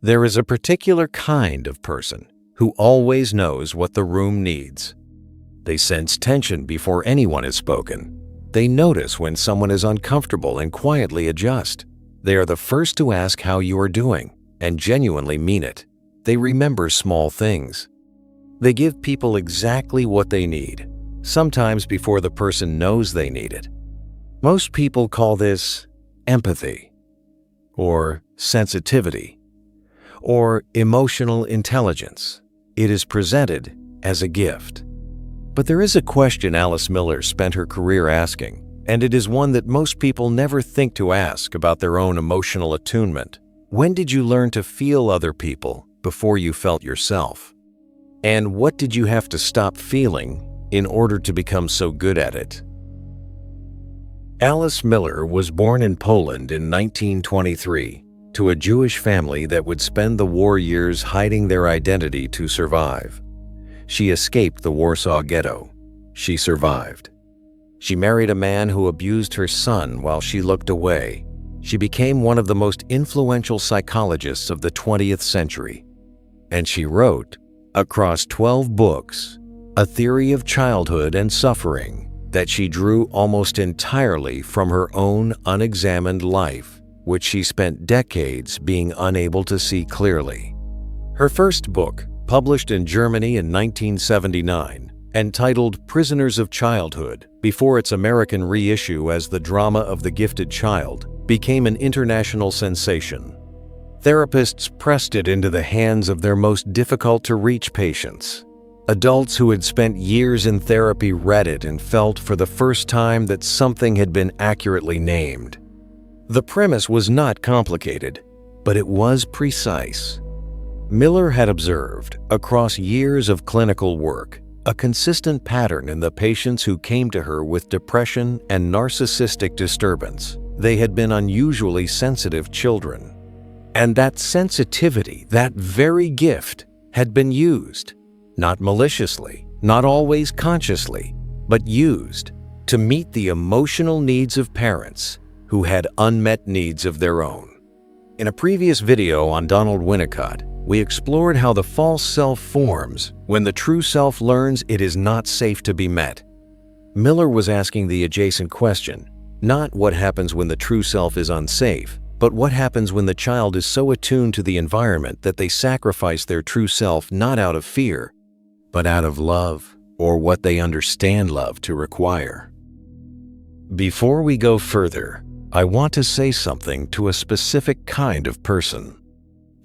There is a particular kind of person who always knows what the room needs. They sense tension before anyone has spoken. They notice when someone is uncomfortable and quietly adjust. They are the first to ask how you are doing and genuinely mean it. They remember small things. They give people exactly what they need, sometimes before the person knows they need it. Most people call this empathy, or sensitivity, or emotional intelligence. It is presented as a gift. But there is a question Alice Miller spent her career asking, and it is one that most people never think to ask about their own emotional attunement. When did you learn to feel other people before you felt yourself? And what did you have to stop feeling in order to become so good at it? Alice Miller was born in Poland in 1923 to a Jewish family that would spend the war years hiding their identity to survive. She escaped the Warsaw Ghetto. She survived. She married a man who abused her son while she looked away. She became one of the most influential psychologists of the 20th century. And she wrote, across 12 books, a theory of childhood and suffering that she drew almost entirely from her own unexamined life, which she spent decades being unable to see clearly. Her first book, published in Germany in 1979, entitled Prisoners of Childhood, before its American reissue as The Drama of the Gifted Child, became an international sensation. Therapists pressed it into the hands of their most difficult-to-reach patients. Adults who had spent years in therapy read it and felt for the first time that something had been accurately named. The premise was not complicated, but it was precise. Miller had observed, across years of clinical work, a consistent pattern in the patients who came to her with depression and narcissistic disturbance. They had been unusually sensitive children. And that sensitivity, that very gift, had been used, not maliciously, not always consciously, but used to meet the emotional needs of parents who had unmet needs of their own. In a previous video on Donald Winnicott, we explored how the false self forms when the true self learns it is not safe to be met. Miller was asking the adjacent question, not what happens when the true self is unsafe, but what happens when the child is so attuned to the environment that they sacrifice their true self not out of fear, but out of love, or what they understand love to require. Before we go further, I want to say something to a specific kind of person.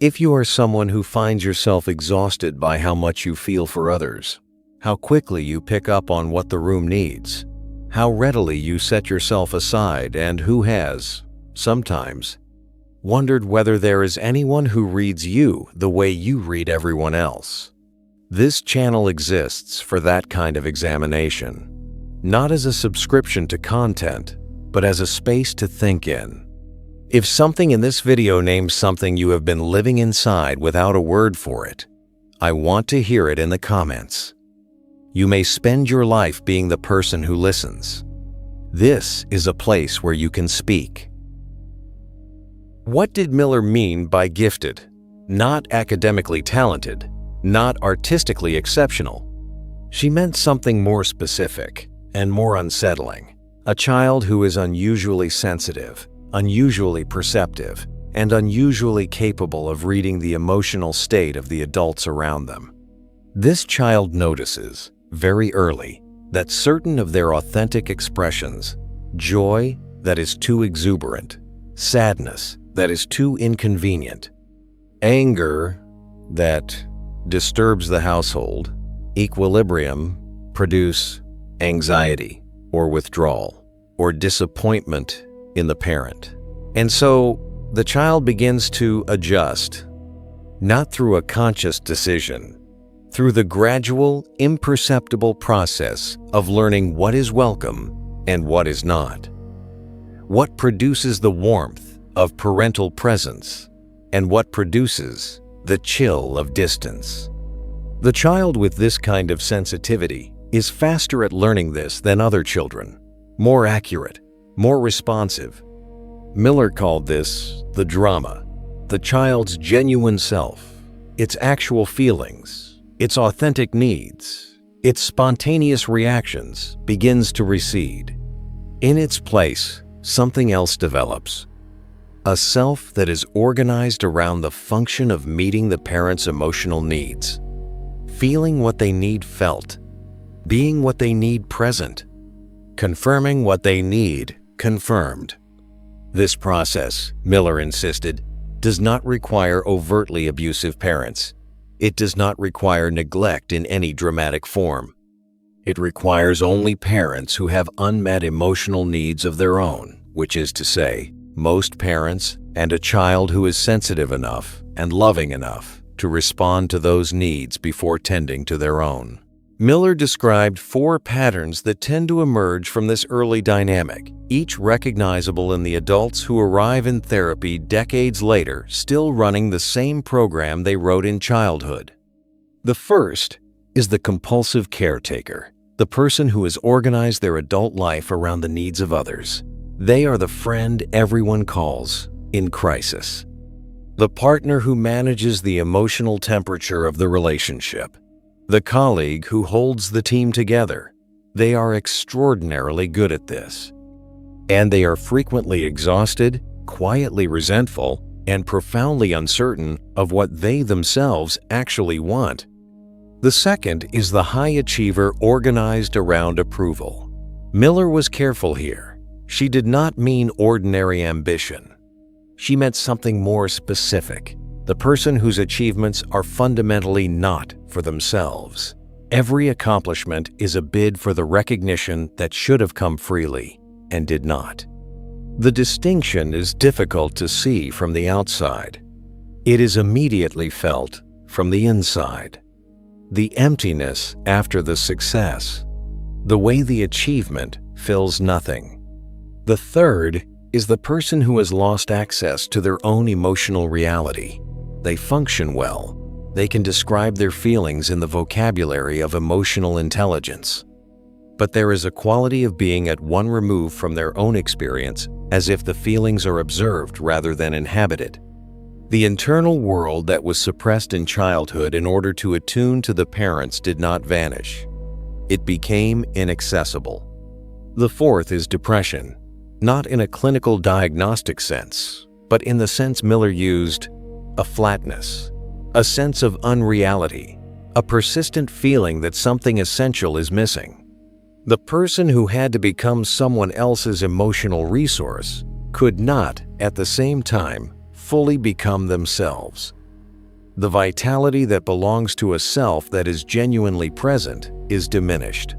If you are someone who finds yourself exhausted by how much you feel for others, how quickly you pick up on what the room needs, how readily you set yourself aside, and who has, sometimes, wondered whether there is anyone who reads you the way you read everyone else. This channel exists for that kind of examination, not as a subscription to content, but as a space to think in. If something in this video names something you have been living inside without a word for it, I want to hear it in the comments. You may spend your life being the person who listens. This is a place where you can speak. What did Miller mean by gifted? Not academically talented, not artistically exceptional. She meant something more specific and more unsettling. A child who is unusually sensitive, unusually perceptive, and unusually capable of reading the emotional state of the adults around them. This child notices, very early, that certain of their authentic expressions, joy that is too exuberant, sadness that is too inconvenient, anger that disturbs the household, equilibrium produce anxiety or withdrawal or disappointment in the parent. And so the child begins to adjust, not through a conscious decision, through the gradual, imperceptible process of learning what is welcome and what is not, what produces the warmth of parental presence, and what produces the chill of distance. The child with this kind of sensitivity is faster at learning this than other children, more accurate, more responsive. Miller called this the drama. The child's genuine self, its actual feelings, its authentic needs, its spontaneous reactions begins to recede. In its place, something else develops. A self that is organized around the function of meeting the parent's emotional needs, feeling what they need felt, being what they need present, confirming what they need confirmed. This process, Miller insisted, does not require overtly abusive parents. It does not require neglect in any dramatic form. It requires only parents who have unmet emotional needs of their own, which is to say, most parents and a child who is sensitive enough and loving enough to respond to those needs before tending to their own. Miller described 4 patterns that tend to emerge from this early dynamic, each recognizable in the adults who arrive in therapy decades later, still running the same program they wrote in childhood. The first is the compulsive caretaker, the person who has organized their adult life around the needs of others. They are the friend everyone calls in crisis, the partner who manages the emotional temperature of the relationship, the colleague who holds the team together. They are extraordinarily good at this. And they are frequently exhausted, quietly resentful, and profoundly uncertain of what they themselves actually want. The second is the high achiever organized around approval. Miller was careful here. She did not mean ordinary ambition. She meant something more specific, the person whose achievements are fundamentally not for themselves. Every accomplishment is a bid for the recognition that should have come freely and did not. The distinction is difficult to see from the outside. It is immediately felt from the inside. The emptiness after the success, the way the achievement fills nothing. The third is the person who has lost access to their own emotional reality. They function well. They can describe their feelings in the vocabulary of emotional intelligence. But there is a quality of being at one remove from their own experience, as if the feelings are observed rather than inhabited. The internal world that was suppressed in childhood in order to attune to the parents did not vanish. It became inaccessible. The fourth is depression. Not in a clinical diagnostic sense, but in the sense Miller used, a flatness, a sense of unreality, a persistent feeling that something essential is missing. The person who had to become someone else's emotional resource could not, at the same time, fully become themselves. The vitality that belongs to a self that is genuinely present is diminished.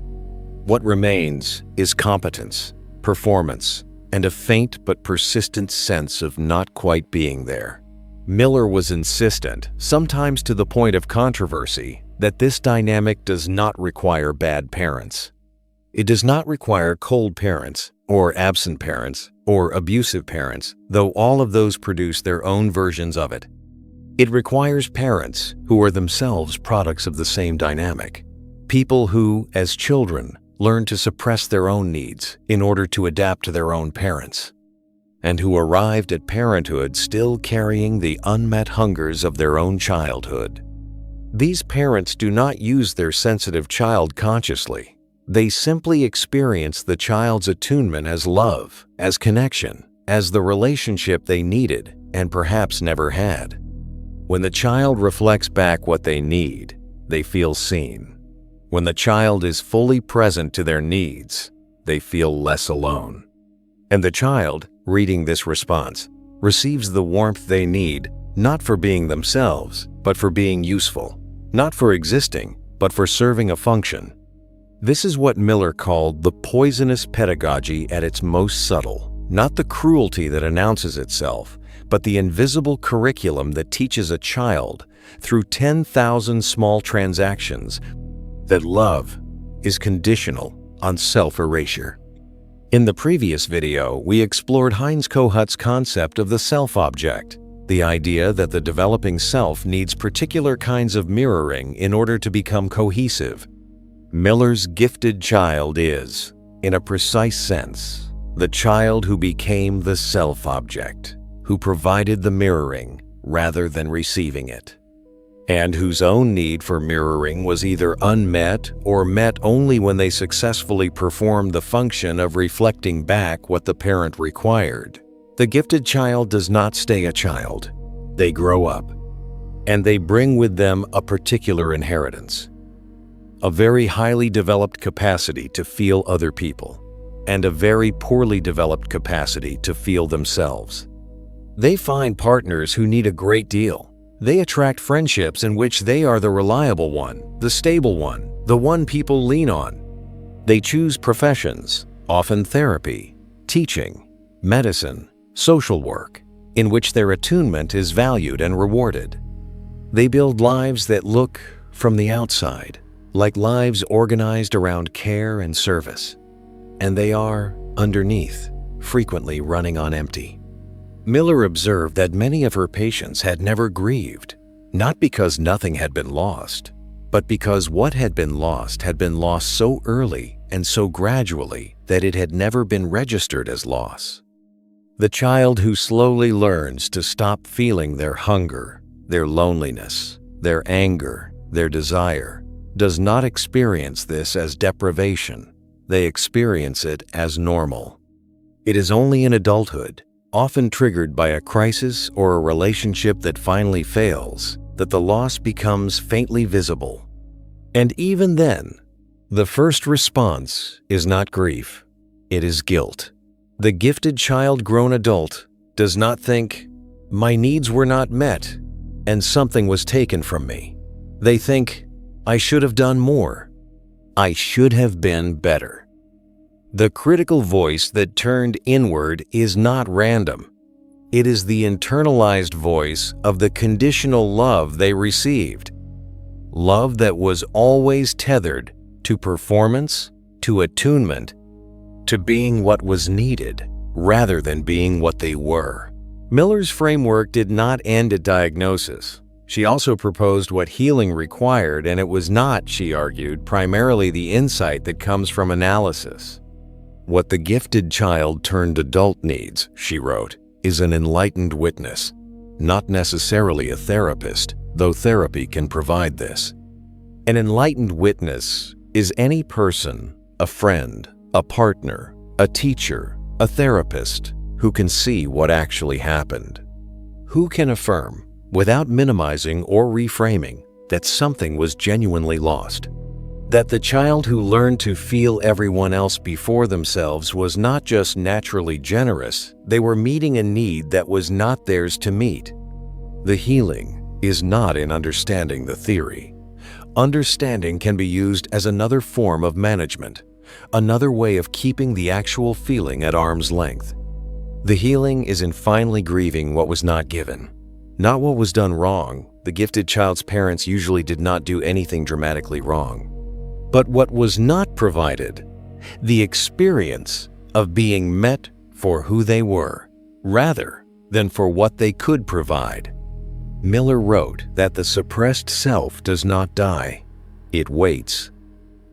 What remains is competence, performance, and a faint but persistent sense of not quite being there. Miller was insistent, sometimes to the point of controversy, that this dynamic does not require bad parents. It does not require cold parents, or absent parents, or abusive parents, though all of those produce their own versions of it. It requires parents who are themselves products of the same dynamic. People who, as children, learn to suppress their own needs in order to adapt to their own parents, and who arrived at parenthood still carrying the unmet hungers of their own childhood. These parents do not use their sensitive child consciously. They simply experience the child's attunement as love, as connection, as the relationship they needed and perhaps never had. When the child reflects back what they need, they feel seen. When the child is fully present to their needs, they feel less alone. And the child, reading this response, receives the warmth they need, not for being themselves, but for being useful, not for existing, but for serving a function. This is what Miller called the poisonous pedagogy at its most subtle, not the cruelty that announces itself, but the invisible curriculum that teaches a child, through 10,000 small transactions, that love is conditional on self-erasure. In the previous video, we explored Heinz Kohut's concept of the self-object, the idea that the developing self needs particular kinds of mirroring in order to become cohesive. Miller's gifted child is, in a precise sense, the child who became the self-object, who provided the mirroring, rather than receiving it, and whose own need for mirroring was either unmet or met only when they successfully performed the function of reflecting back what the parent required. The gifted child does not stay a child. They grow up, and they bring with them a particular inheritance, a very highly developed capacity to feel other people, and a very poorly developed capacity to feel themselves. They find partners who need a great deal. They attract friendships in which they are the reliable one, the stable one, the one people lean on. They choose professions, often therapy, teaching, medicine, social work, in which their attunement is valued and rewarded. They build lives that look, from the outside, like lives organized around care and service, and they are, underneath, frequently running on empty. Miller observed that many of her patients had never grieved, not because nothing had been lost, but because what had been lost so early and so gradually that it had never been registered as loss. The child who slowly learns to stop feeling their hunger, their loneliness, their anger, their desire, does not experience this as deprivation. They experience it as normal. It is only in adulthood, often triggered by a crisis or a relationship that finally fails, that the loss becomes faintly visible. And even then, the first response is not grief, it is guilt. The gifted child grown adult does not think, "My needs were not met, and something was taken from me." They think, "I should have done more. I should have been better." The critical voice that turned inward is not random. It is the internalized voice of the conditional love they received. Love that was always tethered to performance, to attunement, to being what was needed rather than being what they were. Miller's framework did not end at diagnosis. She also proposed what healing required, and it was not, she argued, primarily the insight that comes from analysis. What the gifted child turned adult needs, she wrote, is an enlightened witness, not necessarily a therapist, though therapy can provide this. An enlightened witness is any person, a friend, a partner, a teacher, a therapist, who can see what actually happened. Who can affirm, without minimizing or reframing, that something was genuinely lost. That the child who learned to feel everyone else before themselves was not just naturally generous, they were meeting a need that was not theirs to meet. The healing is not in understanding the theory. Understanding can be used as another form of management, another way of keeping the actual feeling at arm's length. The healing is in finally grieving what was not given, not what was done wrong. The gifted child's parents usually did not do anything dramatically wrong. But what was not provided, the experience of being met for who they were, rather than for what they could provide. Miller wrote that the suppressed self does not die, it waits.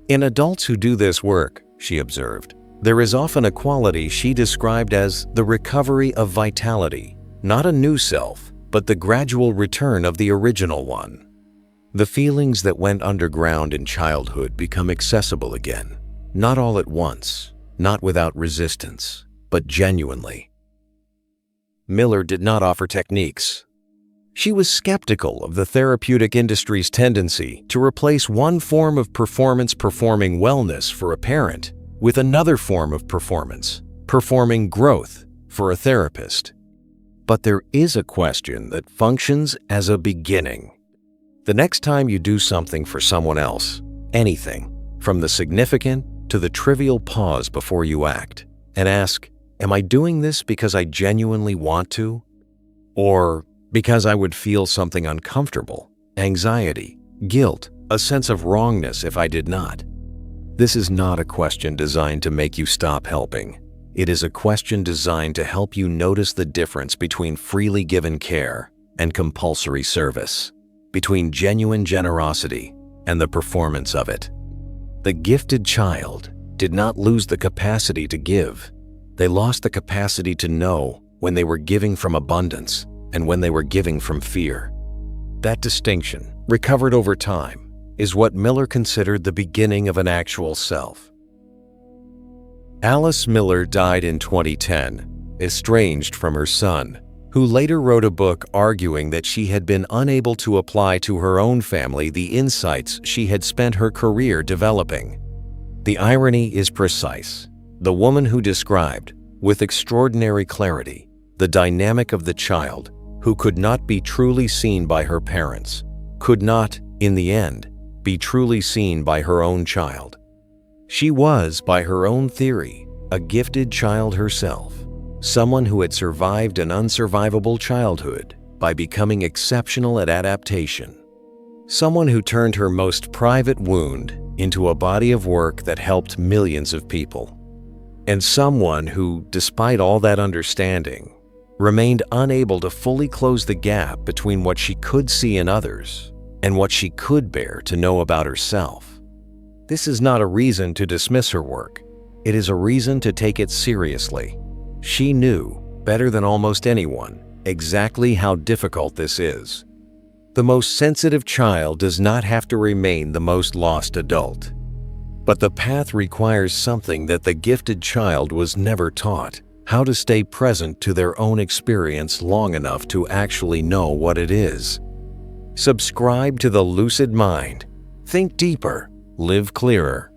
In adults who do this work, she observed, there is often a quality she described as the recovery of vitality, not a new self, but the gradual return of the original one. The feelings that went underground in childhood become accessible again, not all at once, not without resistance, but genuinely. Miller did not offer techniques. She was skeptical of the therapeutic industry's tendency to replace one form of performance performing wellness for a parent with another form of performance, performing growth for a therapist. But there is a question that functions as a beginning. The next time you do something for someone else, anything, from the significant to the trivial, pause before you act and ask, am I doing this because I genuinely want to? Or because I would feel something uncomfortable, anxiety, guilt, a sense of wrongness if I did not? This is not a question designed to make you stop helping. It is a question designed to help you notice the difference between freely given care and compulsory service, between genuine generosity and the performance of it. The gifted child did not lose the capacity to give. They lost the capacity to know when they were giving from abundance and when they were giving from fear. That distinction, recovered over time, is what Miller considered the beginning of an actual self. Alice Miller died in 2010, estranged from her son, who later wrote a book arguing that she had been unable to apply to her own family the insights she had spent her career developing. The irony is precise. The woman who described, with extraordinary clarity, the dynamic of the child who could not be truly seen by her parents, could not, in the end, be truly seen by her own child. She was, by her own theory, a gifted child herself, someone who had survived an unsurvivable childhood by becoming exceptional at adaptation, someone who turned her most private wound into a body of work that helped millions of people, and someone who, despite all that understanding, remained unable to fully close the gap between what she could see in others and what she could bear to know about herself. This is not a reason to dismiss her work. It is a reason to take it seriously. She knew, better than almost anyone, exactly how difficult this is. The most sensitive child does not have to remain the most lost adult. But the path requires something that the gifted child was never taught: how to stay present to their own experience long enough to actually know what it is. Subscribe to the Lucid Mind. Think deeper, live clearer.